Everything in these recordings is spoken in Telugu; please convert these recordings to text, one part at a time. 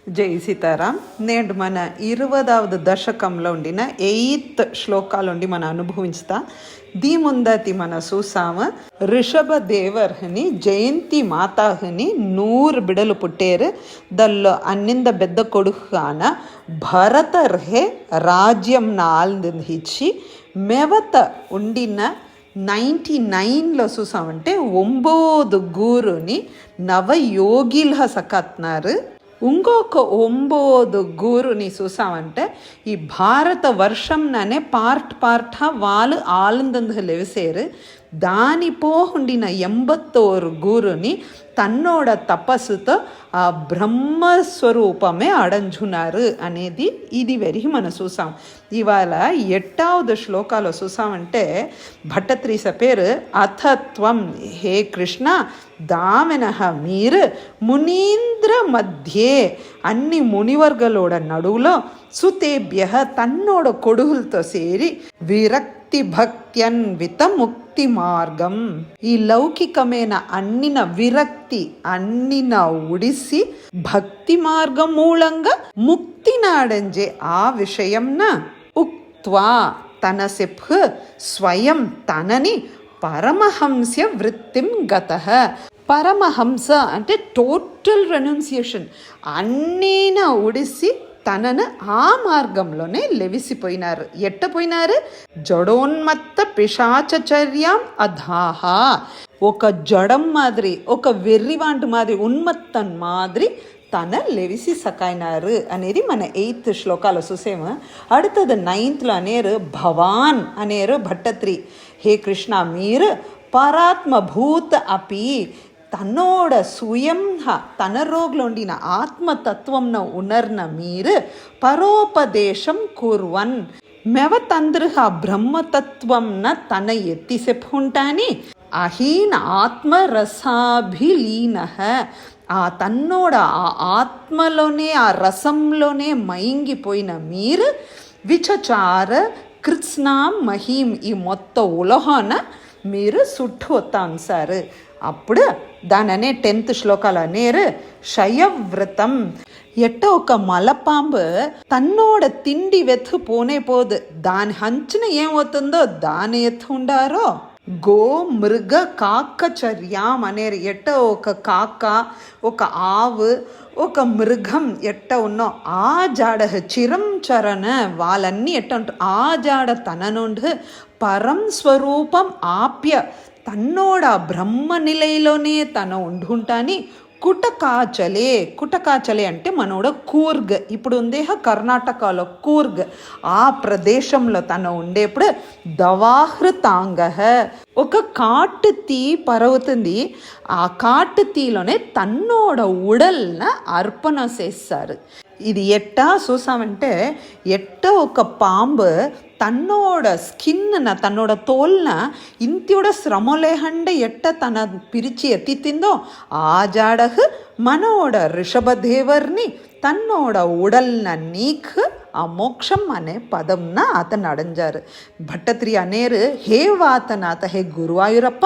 జై సీతారాం. నేడు మన 20వ దశకంలో ఉండిన 8th శ్లోకాలుండి మన అనుభవించుతా. దీ ముందతి మన చూసామ ಋಷಭ ದೇವರ್ని ಜಯಂತಿ ಮಾತಾಹನಿ 100 ಬಿಡಲು ಪುಟ್ಟೇರು ದಲ್ಲ ಅನ್ನಿಂದ ಬೆದ್ದ ಕೊಡುಗಾನ ಭರತರ್ಹೆ ರಾಜ್యంನ ఆల్దించి మెవత ఉండిన 99లో చూసామంటే 9 గూరుని నవయోగిల సకత్నారు. ఇంకొక 9 గూరుని చూసామంటే ఈ భారత వర్షంనే పార్ట్ వాళ్ళు ఆనందంగా లేవసేరు. దాని పోహుండిన 81 గూరుని తన్నోడ తపస్సుతో ఆ బ్రహ్మస్వరూపమే అడంజున్నారు అనేది ఇది వెరిగి మనం చూసాం. ఇవాళ 8వ శ్లోకాలో చూసామంటే భట్టత్రీస పేరు అథత్వం హే కృష్ణ దామెనహ మీరు మునీంద్ర మధ్యే అన్ని మునివర్గలోడ నడువులో సుతేభ్య తన్నోడ కొడుకులతో సేరి విరక్తి భక్త్యన్విత ముక్తి మార్గం ఈ లౌకికమైన అన్నిన విరక్తి అన్నిన ఉడిసి భక్తి మార్గం మూలంగా ముక్తి నాడంజే ఆ విషయంన ఉక్త్వా తన సెప్ స్వయం తనని పరమహంస వృత్తిం గతః. పరమహంస అంటే టోటల్ రెనౌన్సియేషన్, అన్నీన ఉడిసి తనను ఆ మార్గంలోనే లెవిసిపోయినారు. ఎట్టపోయినారు? జడోన్మత్త పిశాచర్యం అధాహ. ఒక జడం మాదిరి, ఒక వెర్రివాంటి మాదిరి, ఉన్మత్తన్ మాదిరి తన లెవిసి సకాయినారు అనేది మన 8th శ్లోకాలు చూసేము. அடுத்தது 9thలో అనేరు భవాన్ అనేరు భట్టత్రి. హే కృష్ణ మీరు పరాత్మభూత అపి తన్నోడ సుయంహ తన రోగ్లోండిన ఆత్మతత్వంను ఉనర్న మీరు పరోపదేశం కుర్వన్ మెవతందృహ బ్రహ్మతత్వంన తన ఎత్తి చెప్పుకుంటాని అహీన ఆత్మరసాభిలీన ఆ తన్నోడ ఆ ఆత్మలోనే ఆ రసంలోనే మైంగిపోయిన మీరు విచచార కృత్స్నాం మహీం ఈ మొత్తం ఉలహన మీరు సుట్టు వస్తాను సార్. అప్పుడు దాననే 10th శ్లోకాలు అనేరు శయవ్రతం. ఎట్ట ఒక మలపాంబు తన్నోడ తిండి వెత్తు పోనే పోదు, దాని హంచున ఏమవుతుందో దాని ఎత్తు ఉండారో గో మృగ కాకచర్యం అనేరు. ఎట్ట ఒక కాక, ఒక ఆవు, ఒక మృగం ఎట్ట ఉన్నో ఆ జాడ చిరం చరణ వాళ్ళన్నీ ఎట్ట ఉంటారు. ఆ జాడ తన నుండి పరం స్వరూపం ఆప్య తన్నోడ బ్రహ్మ నిలయలోనే తన ఉండుంటాని కుటకాచలే అంటే మనోడ కూర్గ్, ఇప్పుడు ఉందేహ కర్ణాటకలో కూర్గ్, ఆ ప్రదేశంలో తన ఉండేప్పుడు దవాహృతాంగ ఒక కాటు తీ పరవుతుంది. ఆ కాటు తీలోనే తన్నోడ ఉడల్న అర్పణ చేస్తారు. ఇది ఎట్టా చూసామంటే ఎట్ట ఒక పాంబు తన్నోడ స్కిన్న తన్నోడ తోల్న ఇంతిயோட శ్రమలేహండ ఎట్ట తన పిరిచి ఎత్తిందో ఆ జాడహ్ మనోడ ഋഷഭദേവർని తన్నోడ ఉడల్న నీక్ ఆ మోక్షం అనే పదంన అతను అడంజారు. భట్టత్రి అనేరు హే వాతనాథ హే గురువాయూరప్ప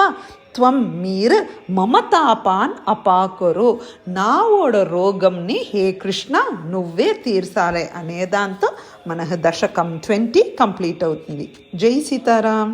త్వం మీరు మమతాపాన్ అపాకొరు నావోడ రోగంని హే కృష్ణ నువ్వే తీర్చాలి అనే దాంతో మన దశకం 20 కంప్లీట్ అవుతుంది. జై సీతారాం.